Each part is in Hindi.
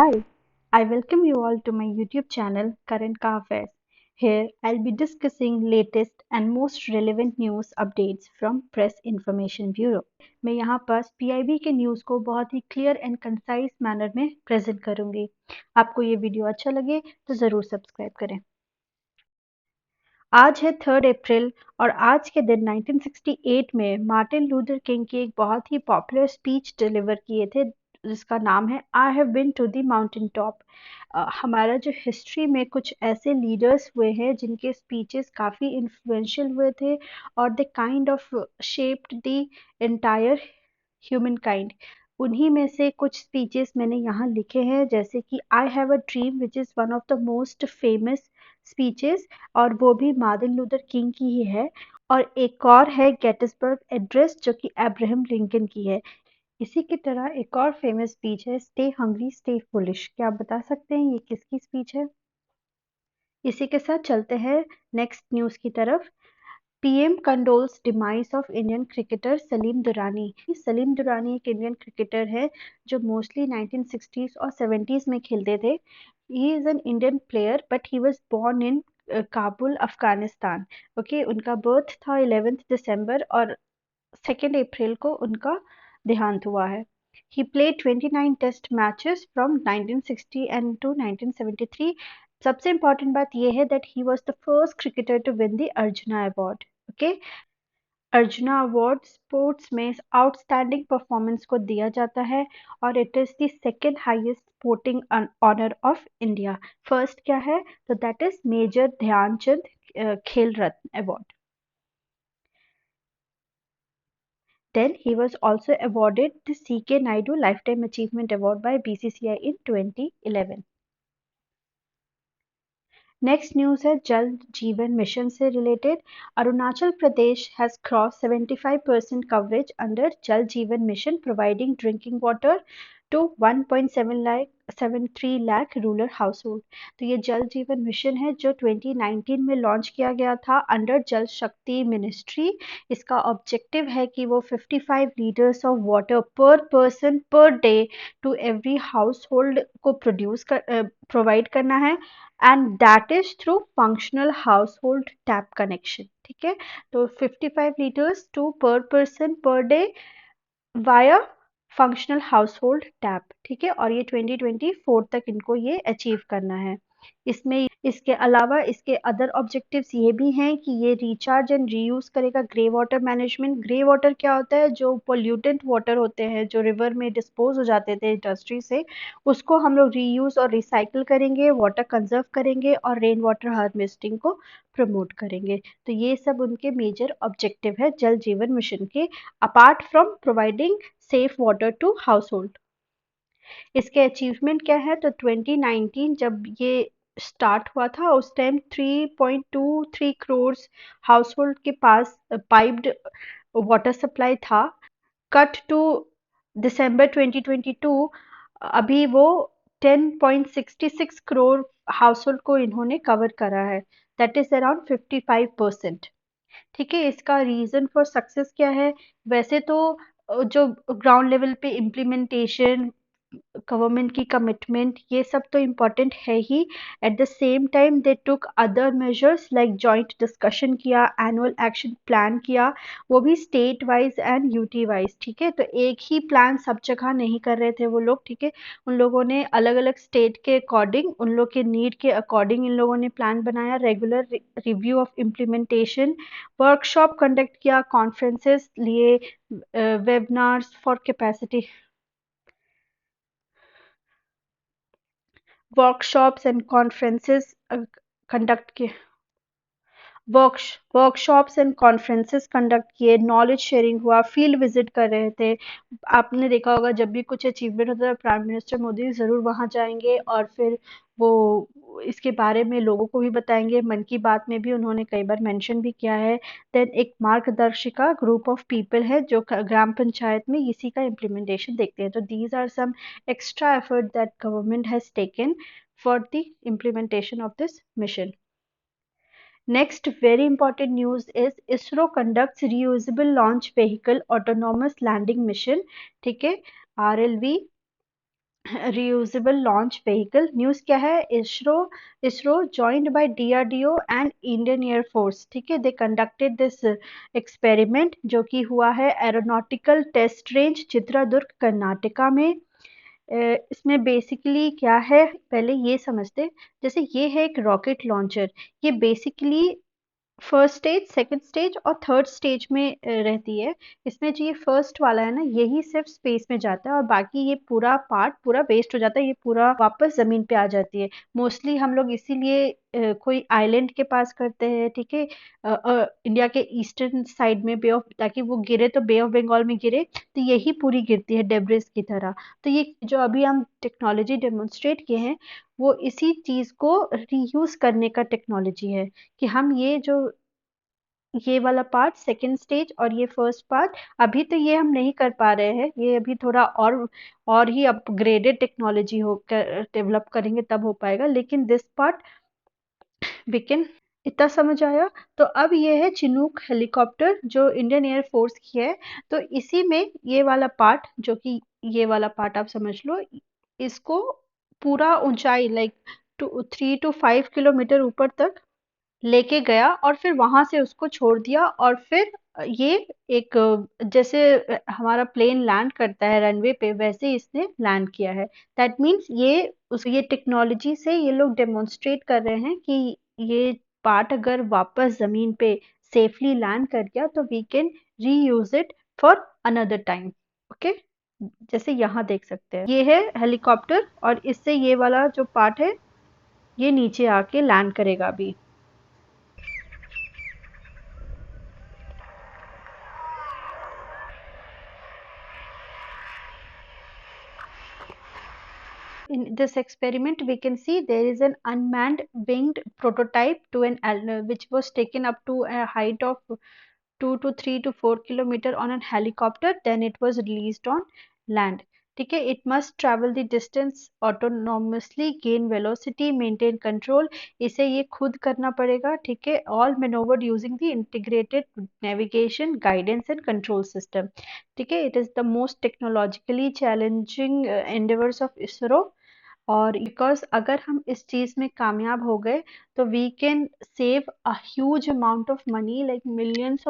Hi, I welcome you all to my YouTube channel Current Car Affairs. Here I'll be discussing latest and most relevant news updates from Press Information Bureau. मैं यहाँ पर PIB के न्यूज़ को बहुत ही क्लियर एंड कंसाइज मैनर में प्रेजेंट करूंगी। आपको ये वीडियो अच्छा लगे तो ज़रूर सब्सक्राइब करें। आज है 3 अप्रैल और आज के दिन 1968 में मार्टिन लूथर किंग की एक बहुत ही पॉपुलर स्पीच डिलीवर किए थे जिसका नाम है I have been to the mountain top. हमारा जो हिस्ट्री में कुछ ऐसे लीडर्स हुए हैं जिनके स्पीचेस काफ़ी इन्फ्लुएंशियल हुए थे और they kind of shaped the entire human kind. उन्हीं में से कुछ स्पीचेस मैंने यहाँ लिखे हैं जैसे कि I have a dream which is one of the most famous speeches और वो भी मार्टिन लूथर किंग की ही है। और एक और है गेटिसबर्ग एड्रेस जो कि अब्राहम लिंकन की है। इसी की तरह एक और फेमस स्पीच है स्टे हंग्री स्टे फुलिश। क्या आप बता सकते हैं ये किसकी स्पीच है? इसी के साथ चलते हैं नेक्स्ट न्यूज़ की तरफ। PM condoles demise of Indian cricketer Salim Durani. Salim Durani एक इंडियन क्रिकेटर है जो मोस्टली 1960s और 70s में खेलते थे। He is an Indian player but he was born in Kabul Afghanistan. Okay, उनका बर्थ था 11 दिसंबर और 2 अप्रैल को उनका देहांत हुआ है। He played 29 test matches from 1960 and to 1973। सबसे इम्पोर्टेंट बात यह है that he was the first cricketer to win the Arjuna award. Okay, Arjuna award sports में आउटस्टैंडिंग परफॉर्मेंस को दिया जाता है और it is the second highest sporting honour of India. First क्या है? तो that is major Dhyan Chand Khel Ratna award. Then he was also awarded the C.K. Naidu Lifetime Achievement Award by BCCI in 2011। Next news है जल जीवन मिशन से related. Arunachal Pradesh has cross 75% coverage under Jal Jeevan mission providing drinking water to 1.73 lakh rural household. तो ये जल जीवन मिशन है जो 2019 में लॉन्च किया गया था अंडर जल शक्ति मिनिस्ट्री। इसका ऑब्जेक्टिव है कि वो 55 litres of water per person per day to every household को प्रोवाइड करना है and that is through functional household tap connection. ठीक है, तो 55 litres to per person per day via functional household tap. ठीक है, और ये 2024 तक इनको ये अचीव करना है। इसमें इसके अलावा इसके अदर ऑब्जेक्टिव्स ये भी हैं कि ये रिचार्ज एंड रीयूज करेगा grey water management. Grey water क्या होता है? जो पोल्यूटेंट वाटर होते हैं जो रिवर में डिस्पोज हो जाते थे इंडस्ट्री से, उसको हम लोग रीयूज और रिसाइकिल करेंगे, वाटर कंजर्व करेंगे और रेन वाटर हार्वेस्टिंग को प्रमोट करेंगे। तो ये सब उनके मेजर ऑब्जेक्टिव है जल जीवन मिशन के, apart from providing safe water to household. इसके अचीवमेंट क्या है? तो 2019 जब ये स्टार्ट हुआ था उस टाइम 3.23 करोड़ हाउस होल्ड के पास पाइप्ड वाटर सप्लाई था। कट टू दिसंबर 2022 अभी वो 10.66 करोड़ हाउस होल्ड को इन्होंने कवर करा है। That is around 55%। ठीक है, इसका रीज़न फॉर सक्सेस क्या है? वैसे तो जो ग्राउंड लेवल पे इम्प्लीमेंटेशन, गवर्नमेंट की कमिटमेंट, ये सब तो इम्पोर्टेंट है ही। At the same time they took other measures like joint discussion किया, एनुअल एक्शन प्लान किया, वो भी state wise and UT wise. ठीक है, तो एक ही प्लान सब जगह नहीं कर रहे थे वो लोग। ठीक है, उन लोगों ने अलग अलग स्टेट के अकॉर्डिंग, उन लोग के नीड के अकॉर्डिंग इन लोगों ने प्लान बनाया। Regular review of implementation, workshop conduct किया, कॉन्फ्रेंसेस लिए, webinars for capacity workshops and conferences conduct किए, वर्कशॉप्स एंड कॉन्फ्रेंसेस कंडक्ट किए, नॉलेज शेयरिंग हुआ, फील्ड विजिट कर रहे थे। आपने देखा होगा जब भी कुछ अचीवमेंट होता है प्राइम मिनिस्टर मोदी ज़रूर वहाँ जाएंगे और फिर वो इसके बारे में लोगों को भी बताएंगे। मन की बात में भी उन्होंने कई बार मेंशन भी किया है। देन एक मार्गदर्शिका ग्रुप ऑफ पीपल है जो ग्राम पंचायत में इसी का इम्प्लीमेंटेशन देखते हैं। तो these are some extra effort that government has taken for the implementation of this mission. Next very important news is ISRO conducts reusable launch vehicle autonomous landing mission। ठीक है, RLV reusable launch vehicle news क्या है? ISRO ISRO joined by DRDO and Indian air force, ठीक है, दे कंडक्टेड दिस एक्सपेरिमेंट जो कि हुआ है aeronautical test range Chitradurga Karnataka में। इसमें बेसिकली क्या है, पहले ये समझते। जैसे ये है एक रॉकेट लॉन्चर, ये basically first stage, second stage और थर्ड स्टेज में रहती है। इसमें जो ये फर्स्ट वाला है ना, यही सिर्फ स्पेस में जाता है और बाकी ये पूरा पार्ट पूरा वेस्ट हो जाता है, ये पूरा वापस जमीन पे आ जाती है। मोस्टली हम लोग इसीलिए कोई आइलैंड के पास करते हैं, ठीक है, इंडिया के ईस्टर्न साइड में बे ऑफ, ताकि वो गिरे तो बे ऑफ बंगाल में गिरे, तो यही पूरी गिरती है डेब्रिस की तरह। तो ये जो अभी हम टेक्नोलॉजी डेमोन्स्ट्रेट किए हैं, वो इसी चीज को रीयूज करने का टेक्नोलॉजी है, कि हम ये वाला पार्ट सेकंड स्टेज और ये फर्स्ट पार्ट, अभी तो ये हम नहीं कर पा रहे हैं, ये अभी थोड़ा और ही अपग्रेडेड टेक्नोलॉजी हो कर डेवलप करेंगे तब हो पाएगा, लेकिन दिस पार्ट वी कैन। इतना समझ आया? तो अब ये है चिनूक हेलीकॉप्टर जो इंडियन एयर फोर्स की है। तो इसी में ये वाला पार्ट, जो कि ये वाला पार्ट आप समझ लो, इसको पूरा ऊंचाई लाइक 3 to 5 किलोमीटर ऊपर तक लेके गया और फिर वहां से उसको छोड़ दिया, और फिर ये एक जैसे हमारा प्लेन लैंड करता है रनवे पे, वैसे इसने लैंड किया है। दैट मीन्स ये टेक्नोलॉजी से ये लोग डेमोन्स्ट्रेट कर रहे हैं कि ये पार्ट अगर वापस जमीन पे सेफली लैंड कर गया तो we can reuse it for another time. Okay, जैसे यहाँ देख सकते हैं ये है हेलीकॉप्टर, और इससे ये वाला जो पार्ट है ये नीचे आके लैंड करेगा अभी। In this experiment, we can see there is an unmanned winged prototype to which was taken up to a height of 2 to 3 to 4 kilometer on a helicopter. Then it was released on land. ठीक है, it must travel the distance autonomously, gain velocity, maintain control. इसे ये खुद करना पड़ेगा, ठीक है, all maneuvered using the integrated navigation, guidance and control system. ठीक है, it is the most technologically challenging endeavors of ISRO। और बिकॉज अगर हम इस चीज में कामयाब हो गए तो we can save a huge amount of money, like millions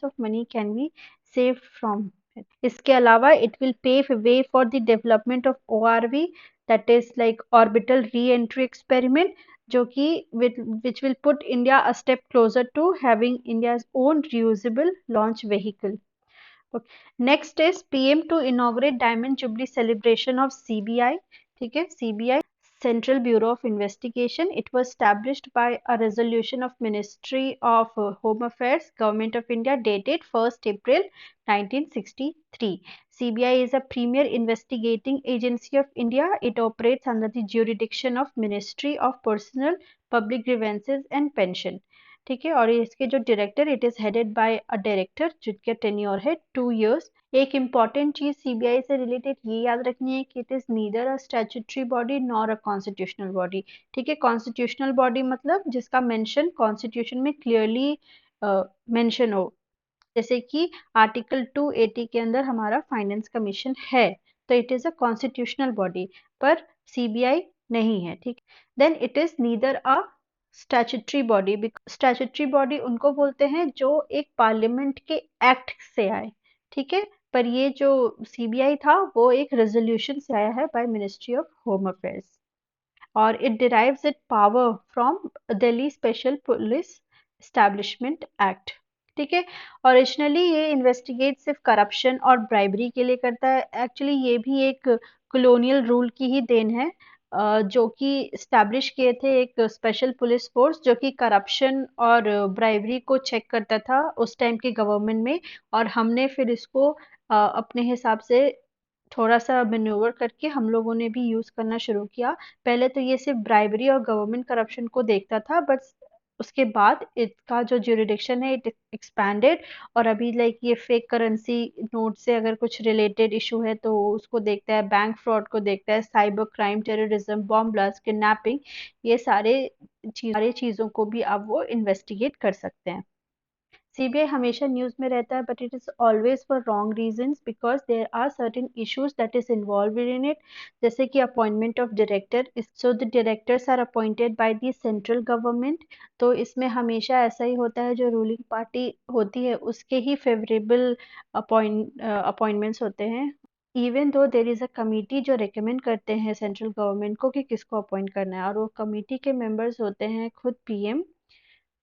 of money can be saved from it. इसके अलावा it will pave way for the development of ORV, that is like orbital re entry experiment, जो कि which will put India a step closer to having India's own reusable launch vehicle. Next is PM to inaugurate diamond jubilee celebration of CBI। ठीक है, CBI Central Bureau of Investigation. It was established by a resolution of Ministry of Home Affairs, Government of India, dated 1st April 1963. CBI is a premier investigating agency of India. It operates under the jurisdiction of Ministry of Personal, Public Grievances and Pension. ठीक है, और इसके जो director, it is headed by a director जिनका टेन्योर है 2 years। एक इम्पॉर्टेंट चीज सीबीआई से रिलेटेड ये याद रखनी है कि it is neither a statutory body nor a constitutional body. ठीक है, कॉन्स्टिट्यूशनल बॉडी मतलब जिसका मेंशन कॉन्स्टिट्यूशन में क्लियरली मेंशन हो, जैसे कि आर्टिकल 280 के अंदर हमारा फाइनेंस कमीशन है, तो it is a constitutional body, पर सीबीआई नहीं है। ठीक, then it is neither a statutory body. Statutory body उनको बोलते हैं जो एक पार्लियामेंट के एक्ट से आए, ठीक है, पर ये जो सीबीआई था वो एक रेजोल्यूशन से आया है by ministry of home affairs, और it derives it power from Delhi special police establishment act. ठीक है, ओरिजिनली ये इन्वेस्टिगेट सिर्फ करप्शन और ब्राइबरी के लिए करता है। एक्चुअली ये भी एक कॉलोनियल रूल की ही देन है, जो कि स्टैब्लिश किए थे एक स्पेशल पुलिस फोर्स जो कि करप्शन और ब्राइबरी को चेक करता था उस टाइम के गवर्नमेंट में, और हमने फिर इसको अपने हिसाब से थोड़ा सा मैन्यूवर करके हम लोगों ने भी यूज करना शुरू किया। पहले तो ये सिर्फ ब्राइबरी और गवर्नमेंट करप्शन को देखता था, बट उसके बाद इसका जो ज्यूरिडिक्शन है इट एक्सपैंडेड, और अभी लाइक ये फेक करेंसी नोट से अगर कुछ रिलेटेड इशू है तो उसको देखता है, बैंक फ्रॉड को देखता है, cyber crime, terrorism, bomb blast, kidnapping, ये सारे चीजों को भी अब वो इन्वेस्टिगेट कर सकते हैं। सीबीआई हमेशा न्यूज में रहता है, but it is always for wrong reasons because there are certain issues that is involve in it, जैसे कि appointment of director, so the directors are appointed by the central government. तो इसमें हमेशा ऐसा ही होता है, जो रूलिंग पार्टी होती है उसके ही फेवरेबल अपॉइंटमेंट्स होते हैं। Even though there is a committee जो रिकमेंड करते हैं सेंट्रल गवर्नमेंट को कि किसको अपॉइंट करना है, और वो कमिटी के मेंबर्स होते हैं खुद पीएम,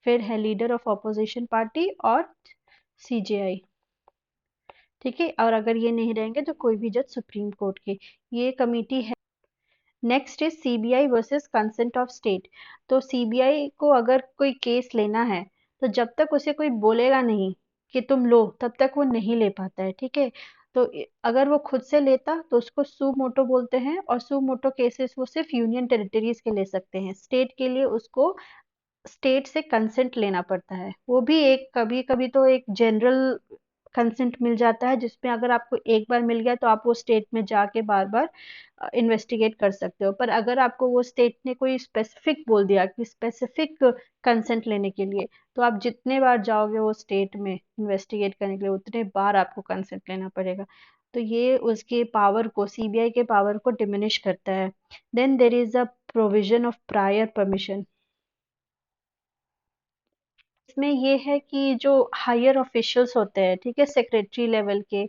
फिर है लीडर ऑफ अपोजिशन पार्टी और सीजेआई। ठीक है, और अगर ये नहीं रहेंगे तो कोई भी जज सुप्रीम कोर्ट के, ये कमिटी है। Next is CBI versus consent of state. तो सीबीआई को अगर कोई केस लेना है, तो जब तक उसे कोई बोलेगा नहीं कि तुम लो, तब तक वो नहीं ले पाता है। ठीक है, तो अगर वो खुद से लेता तो उसको सू मोटो बोलते हैं, और सू मोटो केसेस वो सिर्फ यूनियन टेरिटरीज के ले सकते हैं। स्टेट के लिए उसको स्टेट से कंसेंट लेना पड़ता है, वो भी एक कभी कभी तो एक जनरल कंसेंट मिल जाता है, जिसमें अगर आपको एक बार मिल गया तो आप वो स्टेट में जाके बार बार इन्वेस्टिगेट कर सकते हो। पर अगर आपको वो स्टेट ने कोई स्पेसिफिक बोल दिया कि स्पेसिफिक कंसेंट लेने के लिए, तो आप जितने बार जाओगे वो स्टेट में इन्वेस्टिगेट करने के लिए, उतने बार आपको कंसेंट लेना पड़ेगा। तो ये उसके पावर को, सीबीआई के पावर को डिमिनिश करता है। Then there is a provision of prior permission. इसमें ये है कि जो हायर ऑफिशियल्स होते हैं, ठीक है, सेक्रेटरी लेवल के,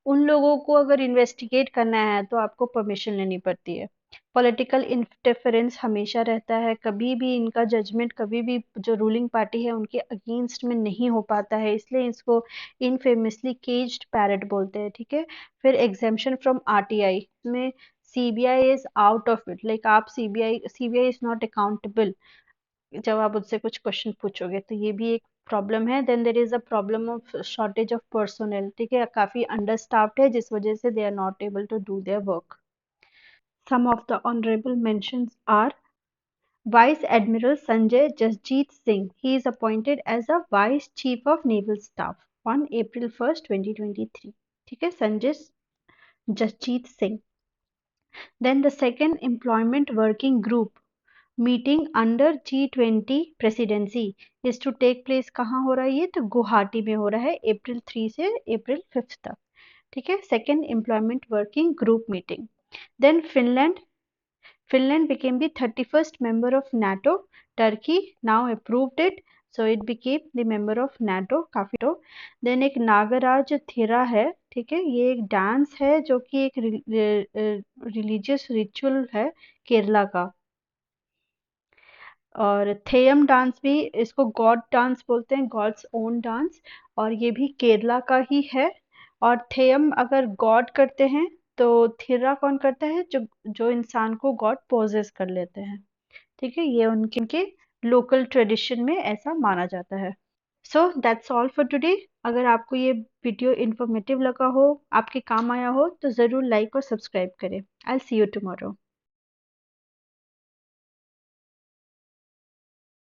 उन लोगों को अगर इन्वेस्टिगेट करना है तो आपको परमिशन लेनी पड़ती है। पॉलिटिकल इंटरफेरेंस हमेशा रहता है, कभी भी इनका जजमेंट कभी भी जो रूलिंग पार्टी है उनके अगेंस्ट में नहीं हो पाता है, इसलिए इसको इनफेमसली केज्ड पैरट बोलते हैं। ठीक है, फिर एग्जेम्पशन फ्रॉम आरटीआई में CBI is out of it, like आप सीबीआई इज नॉट अकाउंटेबल जब आप उससे कुछ क्वेश्चन पूछोगे, तो ये भी एक प्रॉब्लम है। Then there is a problem of shortage of personnel. ठीक है, काफी अंडर स्टाफ्ड है, जिस वजह से they are not able to do their work. Some of the honourable mentions are vice admiral Sanjay Jasjit Singh, he is appointed as a vice chief of naval staff on April 1st 2023। ठीक है, Sanjay Jasjit Singh. Then the second employment working group meeting under G20 presidency is to take place, कहाँ हो रहा है ये, तो गुवाहाटी में हो रहा है April 3 से April 5 तक। ठीक है, second employment working group meeting. Then Finland became the 31st member of NATO. Turkey now approved it, so it became the member of NATO काफी तो। देन एक नागराज थिरा है, ठीक है, ये एक डांस है जो कि एक रिलीजियस रिचुअल है केरला का। और थेयम डांस भी, इसको गॉड डांस बोलते हैं, गॉड्स ओन डांस, और ये भी केरला का ही है। और थेयम अगर गॉड करते हैं, तो थिरा कौन करता है, जो जो इंसान को गॉड पोजेस कर लेते हैं। ठीक है, ये उनके लोकल ट्रेडिशन में ऐसा माना जाता है। So that's all for today. अगर आपको ये वीडियो इन्फॉर्मेटिव लगा हो, आपके काम आया हो, तो ज़रूर लाइक और सब्सक्राइब करें। आई सी यू टुमारो।